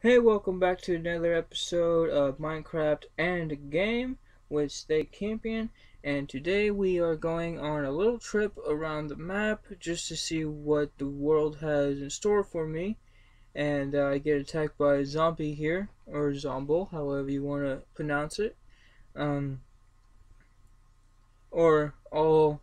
Hey, welcome back to another episode of Minecraft and a Game with Stay Campion. And today we are going on a little trip around the map just to see what the world has in store for me. And I get attacked by a zombie here, or zombo, however you want to pronounce it. Um, or all,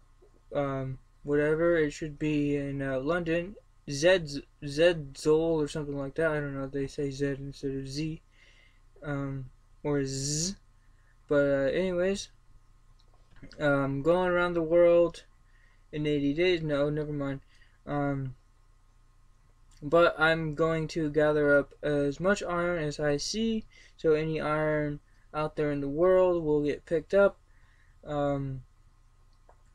whatever. It should be in London. Zol or something like that. I don't know. They say Z instead of Z. Or Z. But anyways, going around the world in 80 days. No, never mind. Um, but I'm going to gather up as much iron as I see. So any iron out there in the world will get picked up. Um,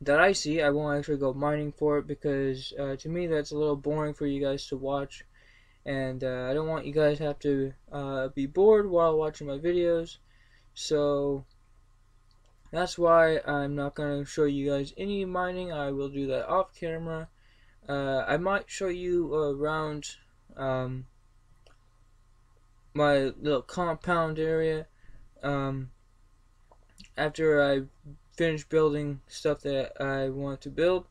that I see. I won't actually go mining for it because to me that's a little boring for you guys to watch. And I don't want you guys to have to be bored while watching my videos. So that's why I'm not going to show you guys any mining. I will do that off camera. I might show you around um, my little compound area um, after I finish building stuff that I want to build.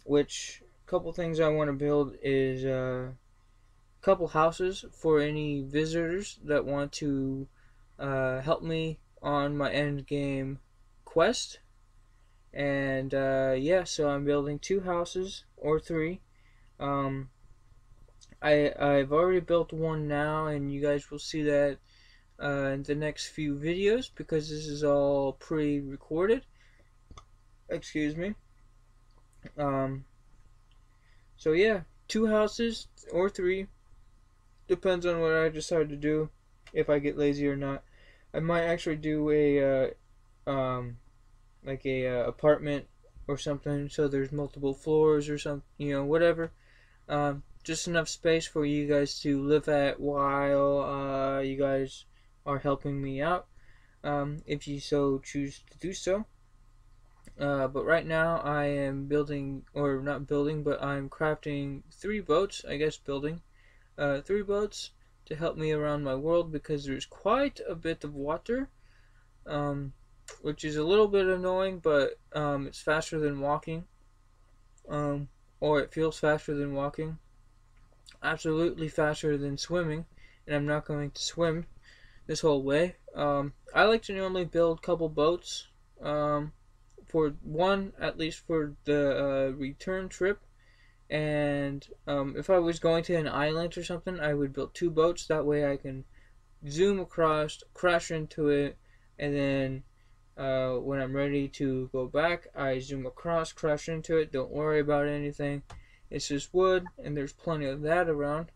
Which couple things I want to build is a couple houses for any visitors that want to help me on my end game quest. And yeah, so I'm building two houses or three. Um, I've already built one now, and you guys will see that in the next few videos because this is all pre-recorded. Excuse me. Um, so yeah, two houses or three depends on what I decide to do. If I get lazy or not, I might actually do a like a apartment or something, so there's multiple floors or something, whatever. Just enough space for you guys to live at while you guys are helping me out, if you so choose to do so. But right now I am building, or not building, but I'm crafting three boats. I guess building three boats to help me around my world because there's quite a bit of water. Um, which is a little bit annoying, but it's faster than walking, um, or it feels faster than walking. Absolutely faster than swimming, and I'm not going to swim this whole way. I like to normally build a couple boats, for one at least for the return trip, and if I was going to an island or something, I would build two boats. That way, I can zoom across, crash into it, and then when I'm ready to go back, I zoom across, crash into it. Don't worry about anything. It's just wood, and there's plenty of that around.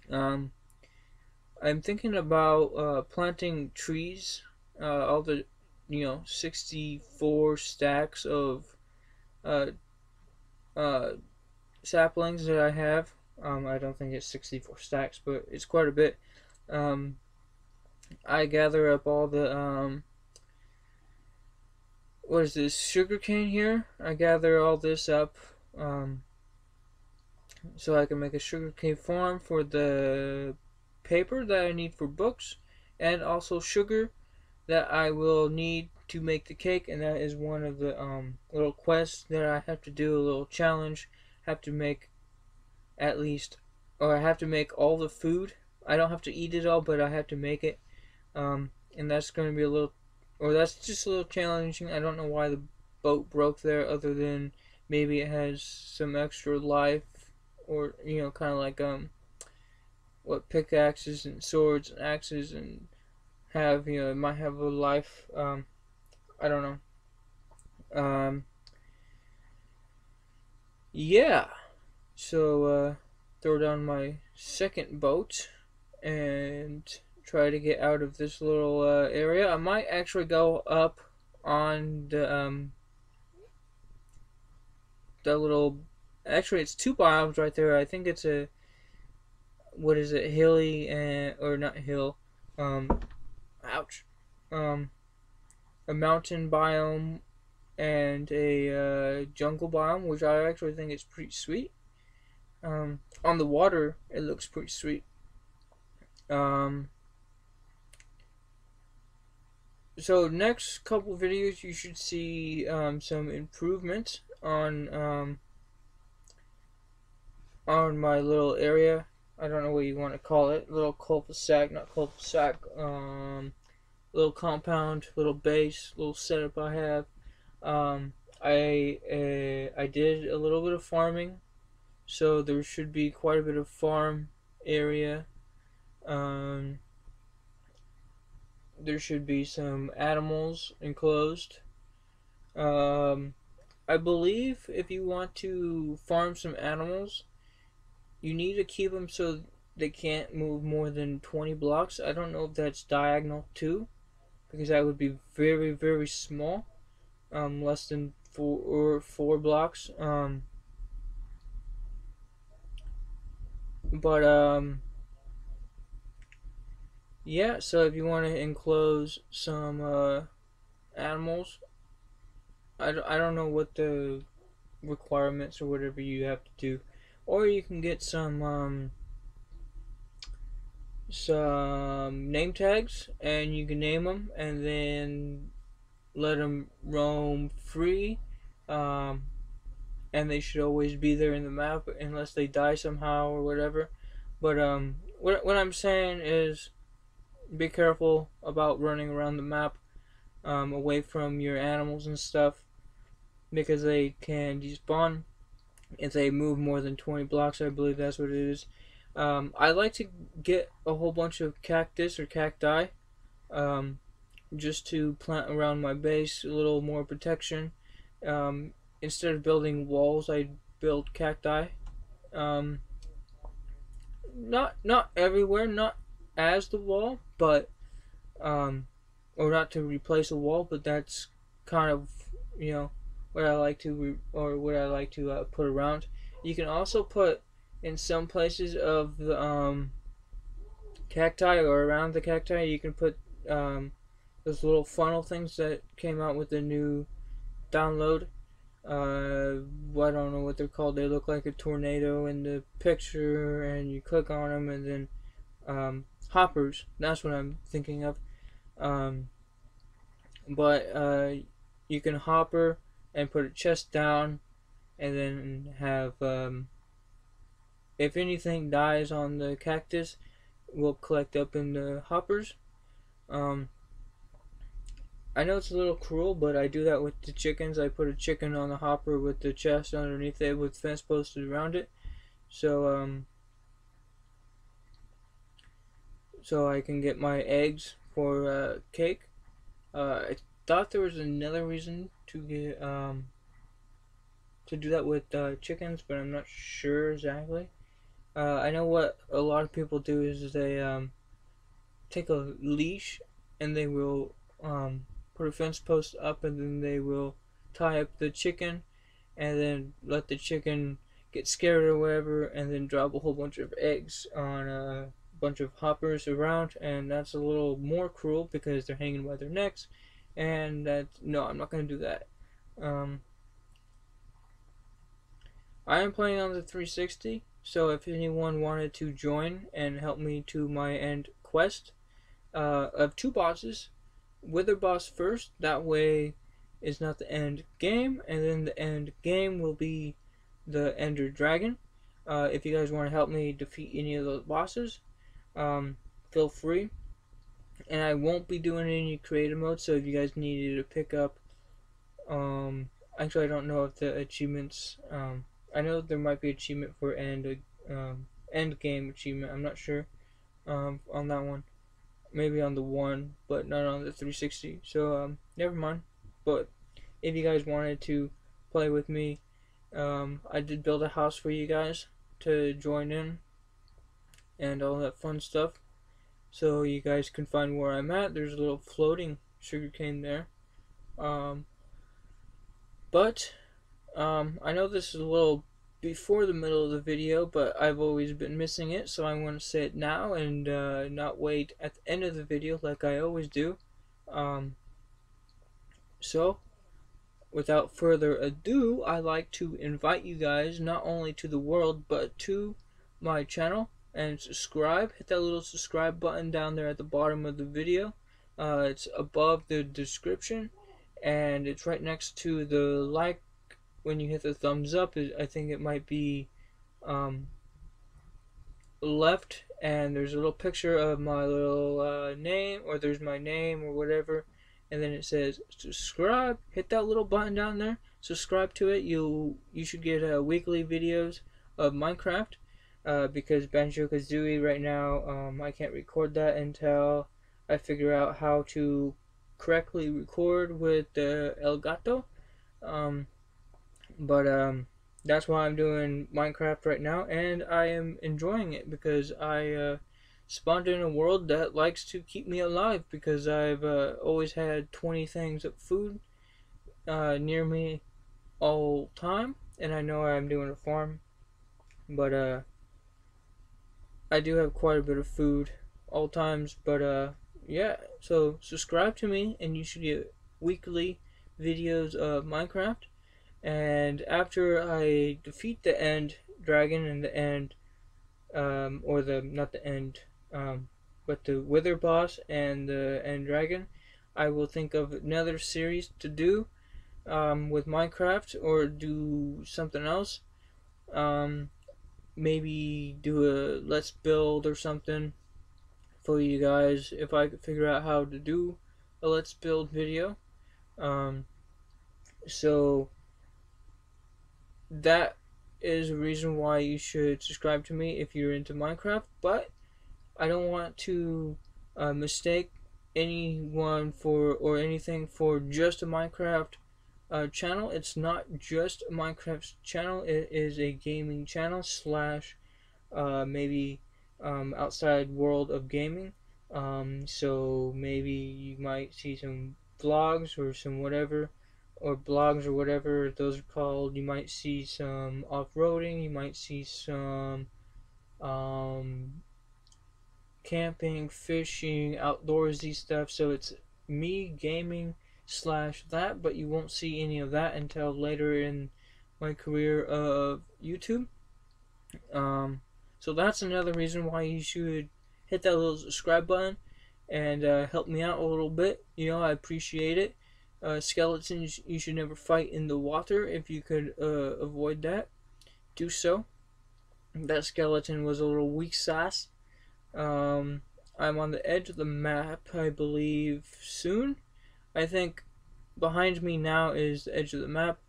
Um, I'm thinking about planting trees. All the 64 stacks of uh, uh, saplings that I have. I don't think it's 64 stacks, but it's quite a bit. Um, I gather up all the what is this, sugarcane here? I gather all this up um, so I can make a sugarcane farm for the paper that I need for books, and also sugar that I will need to make the cake. And that is one of the little quests that I have to do, a little challenge. Have to make at least, or I have to make all the food. I don't have to eat it all, but I have to make it. And that's going to be a little, or that's just a little challenging. I don't know why the boat broke there, other than maybe it has some extra life, or kind of like what pickaxes and swords and axes and have, it might have a life. I don't know. Yeah. So throw down my second boat and try to get out of this little area. I might actually go up on the little. Actually, it's two biomes right there. I think it's a, what is it, hilly and, or not hill. Ouch. Um, a mountain biome and a jungle biome, which I actually think is pretty sweet. On the water, it looks pretty sweet. Um, so next couple videos you should see some improvements on my little area. I don't know what you want to call it. Little cul-de-sac, not cul-de-sac. Little compound, little base, little setup I have. Um, I did a little bit of farming, so there should be quite a bit of farm area. Um, there should be some animals enclosed. Um, I believe if you want to farm some animals, you need to keep them so they can't move more than 20 blocks. I don't know if that's diagonal too, because that would be very, very small. Less than four blocks. But yeah. So if you want to enclose some animals, I don't know what the requirements or whatever you have to do, or you can get some name tags and you can name them and then let them roam free. Um, and they should always be there in the map unless they die somehow or whatever. But what I'm saying is be careful about running around the map away from your animals and stuff because they can despawn if they move more than 20 blocks. I believe that's what it is. I like to get a whole bunch of cactus or cacti just to plant around my base, a little more protection. Um, Instead of building walls, I build cacti. Um, not everywhere, not as the wall, but or not to replace a wall, but that's kind of what I like to put around. You can also put in some places of the cacti or around the cacti. You can put those little funnel things that came out with the new download. I don't know what they're called. They look like a tornado in the picture, and you click on them, and then hoppers. That's what I'm thinking of. But you can hopper and put a chest down, and then have if anything dies on the cactus, we'll collect up in the hoppers. I know it's a little cruel, but I do that with the chickens. I put a chicken on the hopper with the chest underneath it with fence posted around it. So so I can get my eggs for cake. I thought there was another reason to get to do that with chickens, but I'm not sure exactly. I know what a lot of people do is they take a leash and they will put a fence post up, and then they will tie up the chicken and then let the chicken get scared or whatever, and then drop a whole bunch of eggs on a bunch of hoppers around, and that's a little more cruel because they're hanging by their necks, and no, I'm not going to do that. I am playing on the 360, so if anyone wanted to join and help me to my end quest of 2 bosses, Wither boss first, that way it's not the end game, and then the end game will be the Ender Dragon. If you guys want to help me defeat any of those bosses, feel free. And I won't be doing any creative mode, so if you guys needed to pick up, actually I don't know if the achievements, I know there might be achievement for end game achievement, I'm not sure on that one. Maybe on the 1, but not on the 360. So never mind. But if you guys wanted to play with me, I did build a house for you guys to join in and all that fun stuff. So you guys can find where I'm at. There's a little floating sugarcane there. But I know this is a little before the middle of the video, but I've always been missing it, so I want to say it now and not wait at the end of the video like I always do. So without further ado, I like to invite you guys not only to the world but to my channel. and subscribe. Hit that little subscribe button down there at the bottom of the video. It's above the description, and it's right next to the like. When you hit the thumbs up, I think it might be left, and there's a little picture of my little name, or there's my name or whatever, and then it says subscribe. Hit that little button down there, subscribe to it. You should get weekly videos of Minecraft, because Banjo-Kazooie right now, I can't record that until I figure out how to correctly record with the Elgato. But that's why I'm doing Minecraft right now, and I am enjoying it because I spawned in a world that likes to keep me alive, because I've always had 20 things of food near me all time, and I know I'm doing a farm, but I do have quite a bit of food all times. But yeah, so subscribe to me, and you should get weekly videos of Minecraft. And after I defeat the end dragon and the end, or the, not the end, but the wither boss and the end dragon, I will think of another series to do with Minecraft, or do something else. Maybe do a let's build or something for you guys, if I could figure out how to do a let's build video. So that is a reason why you should subscribe to me if you're into Minecraft. But I don't want to mistake anyone for, or anything for, just a Minecraft channel. It's not just a Minecraft channel. It is a gaming channel slash maybe outside world of gaming. So maybe you might see some vlogs or some whatever, or blogs or whatever those are called. You might see some off-roading, you might see some camping, fishing, outdoorsy stuff. So it's me gaming slash that, but you won't see any of that until later in my career of YouTube. So that's another reason why you should hit that little subscribe button and help me out a little bit. I appreciate it. Skeletons you should never fight in the water. If you could avoid that, do so. That skeleton was a little weak sauce. I'm on the edge of the map, I believe, soon. I think behind me now is the edge of the map.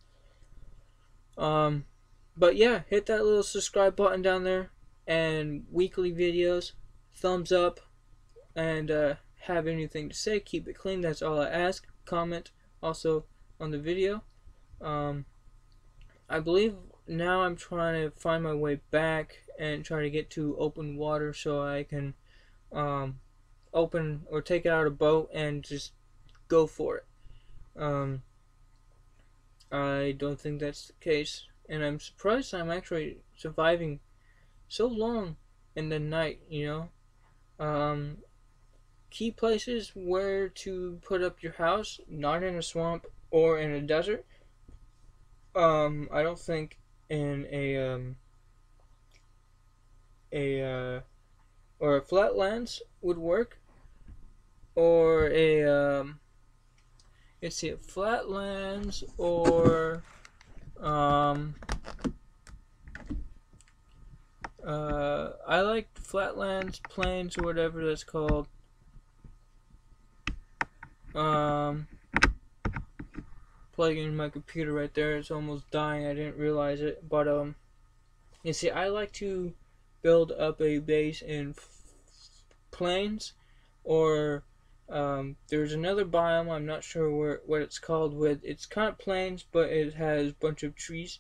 But yeah, hit that little subscribe button down there, and weekly videos, thumbs up, and have anything to say, keep it clean, that's all I ask. Comment also on the video. I believe now I'm trying to find my way back and try to get to open water so I can open or take out a boat and just go for it. I don't think that's the case, and I'm surprised I'm actually surviving so long in the night. Key places where to put up your house: not in a swamp or in a desert. I don't think in or a flatlands would work, or let's see, flatlands, or I like flatlands, plains, or whatever that's called. Plugging my computer right there, it's almost dying, I didn't realize it. But you see, I like to build up a base in plains, or there's another biome, I'm not sure what it's called, it's kind of plains, but it has a bunch of trees,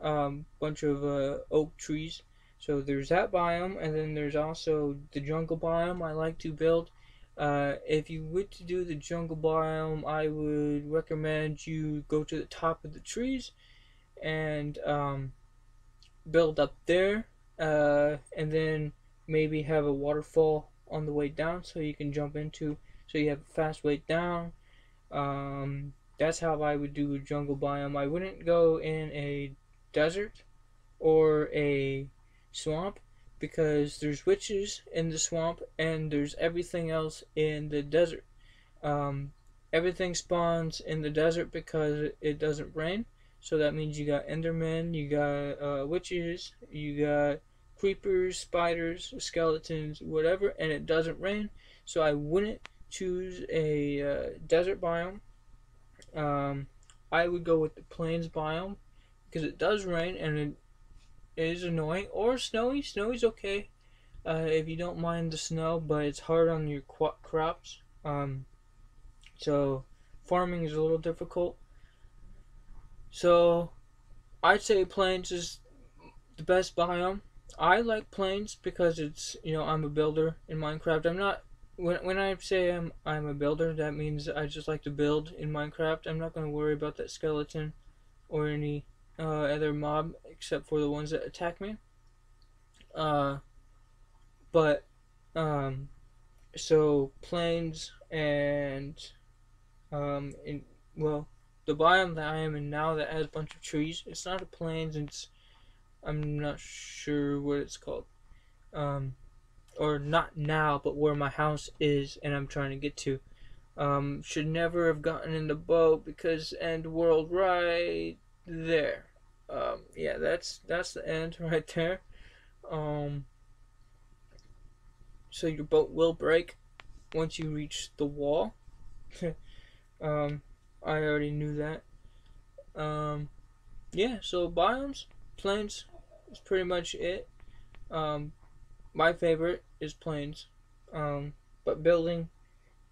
bunch of oak trees. So there's that biome, and then there's also the jungle biome I like to build. If you were to do the jungle biome, I would recommend you go to the top of the trees and build up there, and then maybe have a waterfall on the way down so you can jump into, so you have a fast way down. That's how I would do a jungle biome. I wouldn't go in a desert or a swamp, because there's witches in the swamp and there's everything else in the desert. Um, Everything spawns in the desert because it doesn't rain. So that means you got Endermen, you got witches, you got creepers, spiders, skeletons, whatever, and it doesn't rain. So I wouldn't choose a desert biome. I would go with the plains biome because it does rain and it is annoying. Or snowy. Snowy's okay if you don't mind the snow, but it's hard on your crops. So farming is a little difficult. So I'd say plains is the best biome. I like plains because it's, I'm a builder in Minecraft. I'm not when I say I'm a builder, that means I just like to build in Minecraft. I'm not going to worry about that skeleton or any other mob except for the ones that attack me. But so plains and well, the biome that I am in now that has a bunch of trees. It's not a plains. I'm not sure what it's called. Or not now, but where my house is and I'm trying to get to. Should never have gotten in the boat because end world right there. Yeah, that's the end right there. So your boat will break once you reach the wall. I already knew that. Yeah, so biomes, plains is pretty much it. My favorite is plains. But building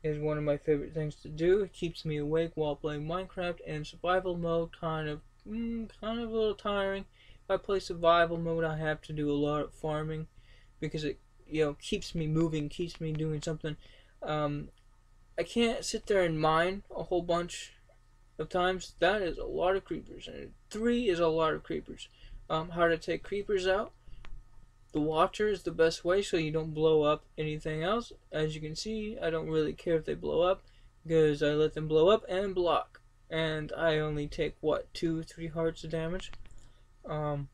is one of my favorite things to do. It keeps me awake while playing Minecraft, and survival mode kind of a little tiring. If I play survival mode, I have to do a lot of farming because it keeps me moving, keeps me doing something. I can't sit there and mine a whole bunch of times. That is a lot of creepers, and 3 is a lot of creepers. How to take creepers out? The Watcher is the best way so you don't blow up anything else. As you can see, I don't really care if they blow up because I let them blow up and block. And I only take, 2-3 hearts of damage. I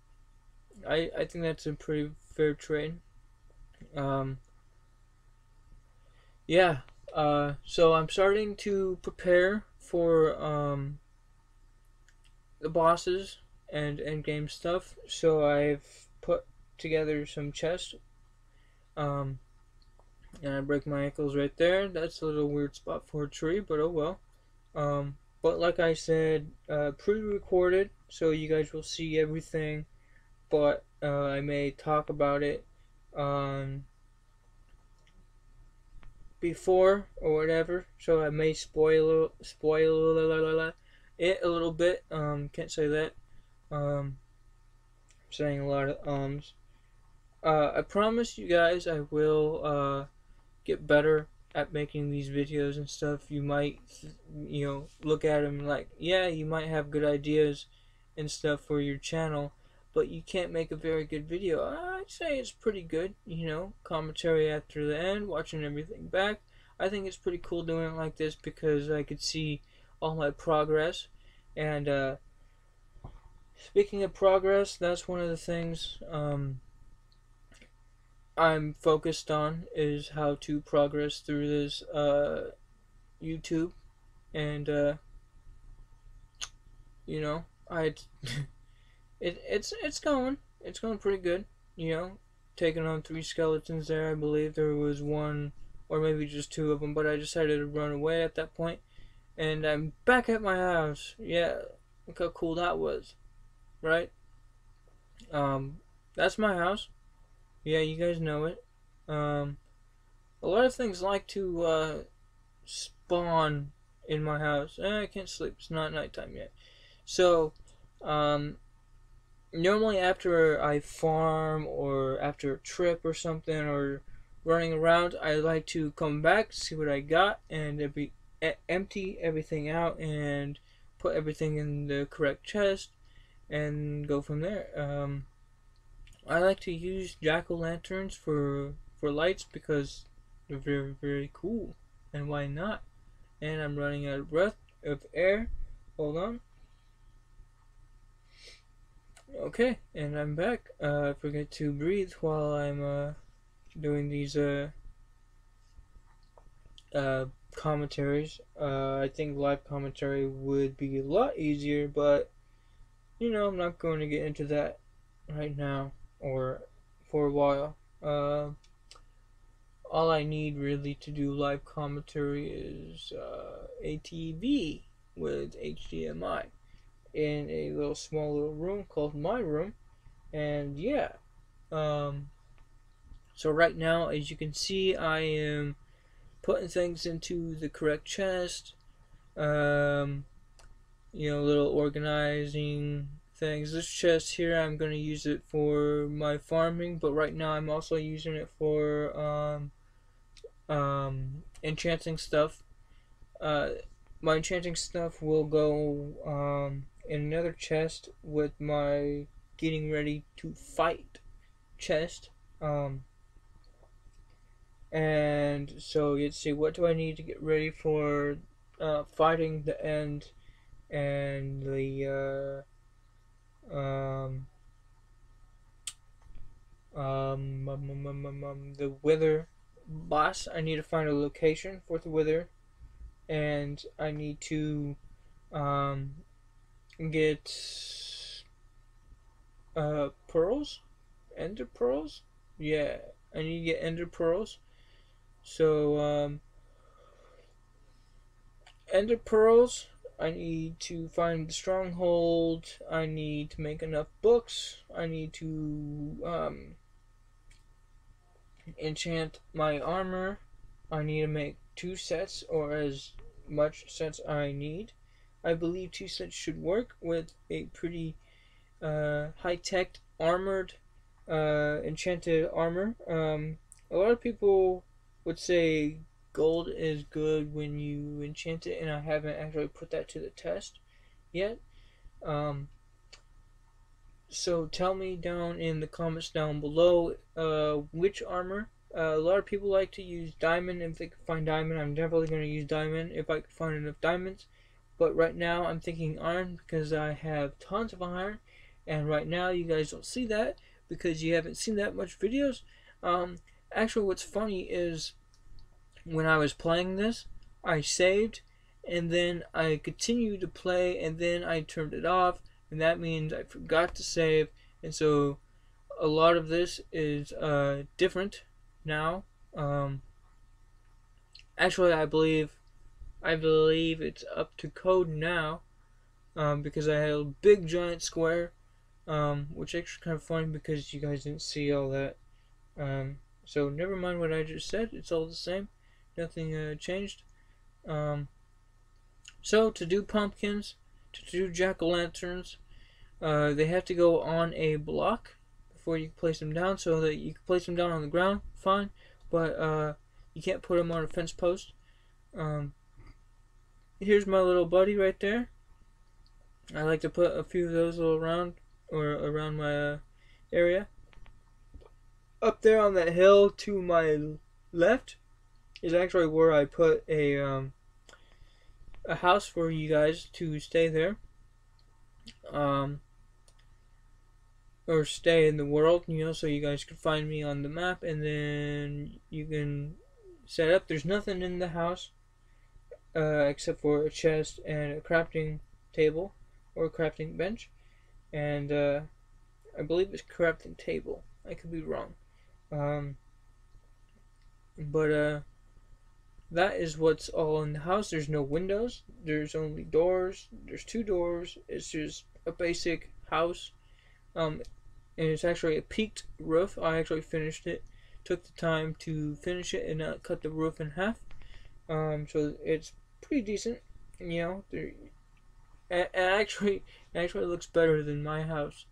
think that's a pretty fair trade. Yeah, so I'm starting to prepare for the bosses and endgame stuff. So I've put together some chests. And I break my ankles right there. That's a little weird spot for a tree, but oh well. But like I said, pre-recorded, so you guys will see everything. But I may talk about it before or whatever, so I may spoil it a little bit. Can't say that. I'm saying a lot of ums. I promise you guys I will get better at making these videos and stuff. You might, look at them like, yeah, you might have good ideas and stuff for your channel, but you can't make a very good video. I'd say it's pretty good, commentary after the end, watching everything back. I think it's pretty cool doing it like this because I could see all my progress. And speaking of progress, that's one of the things I'm focused on, is how to progress through this YouTube. And I it's going pretty good. Taking on 3 skeletons there. I believe there was 1 or maybe just 2 of them, but I decided to run away at that point. And I'm back at my house. Yeah, look how cool that was, right? That's my house. Yeah, you guys know it. A lot of things like to spawn in my house. I can't sleep. It's not nighttime yet. So, normally after I farm or after a trip or something or running around, I like to come back, see what I got, and empty everything out and put everything in the correct chest and go from there. I like to use jack-o'-lanterns for lights because they're very, very cool. And why not? And I'm running out of air. Hold on. Okay, and I'm back. I forget to breathe while I'm doing these uh, commentaries. I think live commentary would be a lot easier, but I'm not going to get into that right now or for a while. All I need really to do live commentary is a TV with HDMI in a little small little room called my room, and yeah. Um, so right now, as you can see, I am putting things into the correct chest. Um, little organizing things. This chest here, I'm going to use it for my farming, but right now I'm also using it for enchanting stuff. Uh, my enchanting stuff will go in another chest with my getting ready to fight chest. And so let's see, what do I need to get ready for fighting the end and the wither boss. I need to find a location for the wither, and I need to um, get pearls, ender pearls. Yeah, I need to get ender pearls. So ender pearls. I need to find the stronghold. I need to make enough books. I need to enchant my armor. I need to make 2 sets or as much sets I need. I believe 2 sets should work with a pretty high-tech armored enchanted armor. A lot of people would say gold is good when you enchant it, and I haven't actually put that to the test yet. Um, so tell me down in the comments down below which armor. A lot of people like to use diamond if they can find diamond. I'm definitely going to use diamond if I can find enough diamonds. But right now I'm thinking iron because I have tons of iron. And right now you guys don't see that because you haven't seen that much videos. Actually, what's funny is when I was playing this, I saved and then I continued to play and then I turned it off, and that means I forgot to save, and so a lot of this is different now. Actually, I believe it's up to code now, because I had a big giant square, which actually kind of funny because you guys didn't see all that. So never mind what I just said. It's all the same. Nothing changed. So to do pumpkins, to do jack-o'-lanterns, they have to go on a block before you place them down. So that you can place them down on the ground, fine, but you can't put them on a fence post. Here's my little buddy right there. I like to put a few of those around my area. Up there on that hill to my left is actually where I put a house for you guys to stay there, or stay in the world, so you guys can find me on the map, and then you can set up. There's nothing in the house except for a chest and a crafting table or a crafting bench, and I believe it's crafting table. I could be wrong, but that is what's all in the house. There's no windows. There's only doors. There's 2 doors. It's just a basic house. And it's actually a peaked roof. I actually finished it. Took the time to finish it and not cut the roof in half. So it's pretty decent. And actually, it looks better than my house.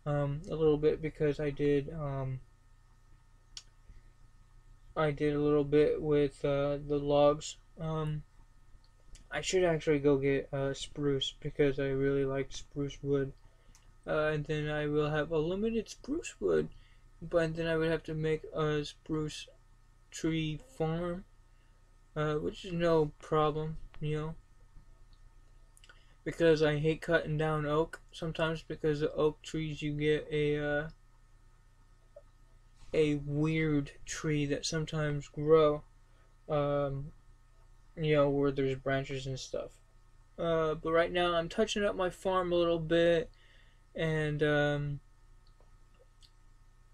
A little bit because I did a little bit with the logs. I should actually go get spruce because I really like spruce wood. And then I will have a limited spruce wood, but then I would have to make a spruce tree farm, which is no problem, because I hate cutting down oak. Sometimes because of oak trees you get a weird tree that sometimes grow, um, where there's branches and stuff. But right now I'm touching up my farm a little bit and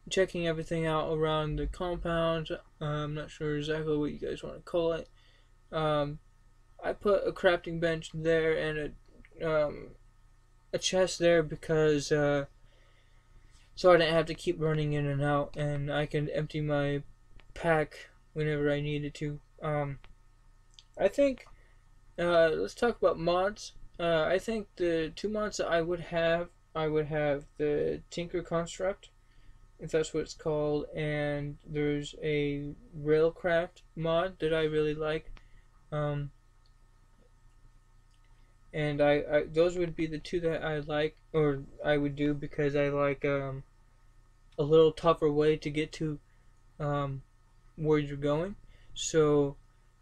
checking everything out around the compound. I'm not sure exactly what you guys want to call it. I put a crafting bench there and a chest there because so I didn't have to keep running in and out, and I can empty my pack whenever I needed to. I think let's talk about mods. I think the two mods that I would have the Tinker Construct, if that's what it's called, and there's a Railcraft mod that I really like. And I those would be the two that I like, or I would do, because I like a little tougher way to get to where you're going. So,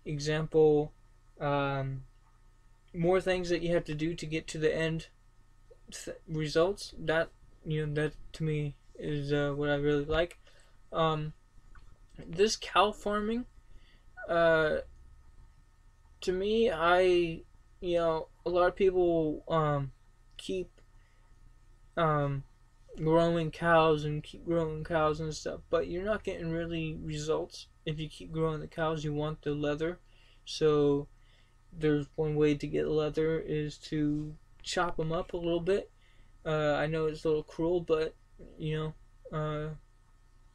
example, more things that you have to do to get to the end results. That that to me is what I really like. This cow farming, to me, a lot of people keep growing cows and keep growing cows and stuff, but you're not getting really results if you keep growing the cows. You want the leather, so there's one way to get leather is to chop them up a little bit. I know it's a little cruel, but they're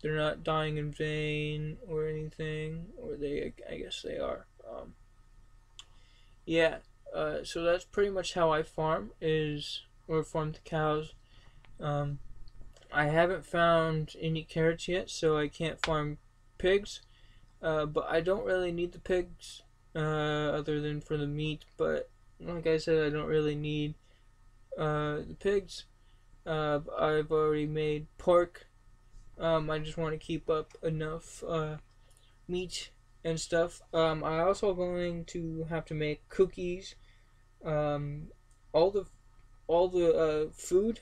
not dying in vain or anything, or I guess they are. Yeah. So that's pretty much how I farm farm the cows. I haven't found any carrots yet, so I can't farm pigs. But I don't really need the pigs, other than for the meat. But like I said, I don't really need the pigs. I've already made pork. I just want to keep up enough meat and stuff. I also going to have to make cookies. All the food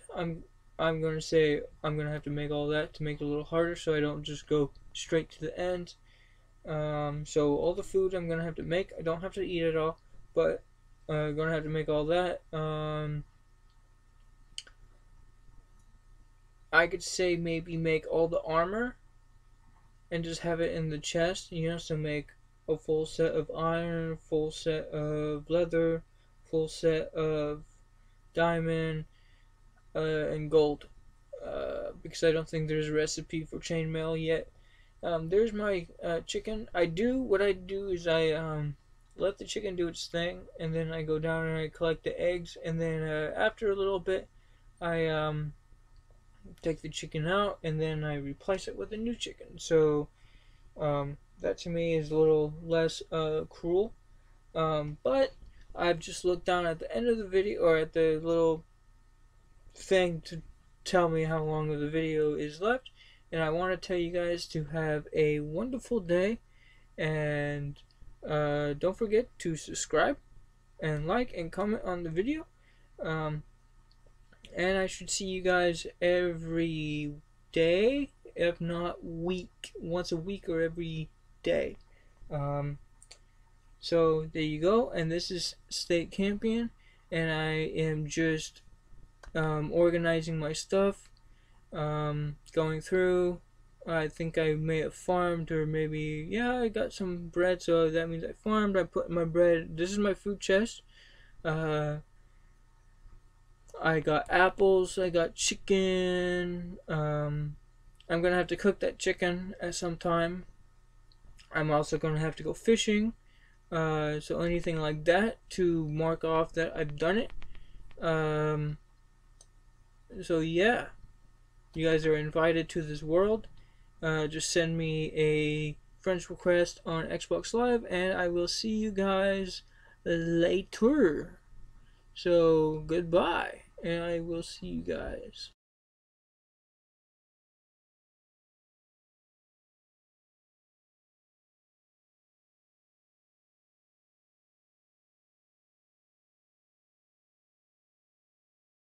I'm gonna say I'm gonna have to make all that to make it a little harder, so I don't just go straight to the end. So all the food I'm gonna have to make. I don't have to eat it all, but I'm gonna have to make all that. I could say maybe make all the armor and just have it in the chest. So make a full set of iron, full set of leather, full set of diamond, and gold, because I don't think there's a recipe for chainmail yet. There's my chicken. What I do is I let the chicken do its thing, and then I go down and I collect the eggs, and then after a little bit I take the chicken out, and then I replace it with a new chicken. So that to me is a little less cruel. But I've just looked down at the end of the video, or at the little thing to tell me how long of the video is left, and I want to tell you guys to have a wonderful day, and don't forget to subscribe and like and comment on the video, and I should see you guys every day, if not once a week or every day. So there you go, and this is State Campion, and I am just organizing my stuff, going through. I think I may have farmed, or maybe, yeah, I got some bread, so that means I farmed. I put in my bread. This is my food chest. I got apples, I got chicken. I'm gonna have to cook that chicken at some time. I'm also gonna have to go fishing. So anything like that to mark off that I've done it. So yeah, you guys are invited to this world. Just send me a friend's request on Xbox Live, and I will see you guys later. So goodbye, and I will see you guys.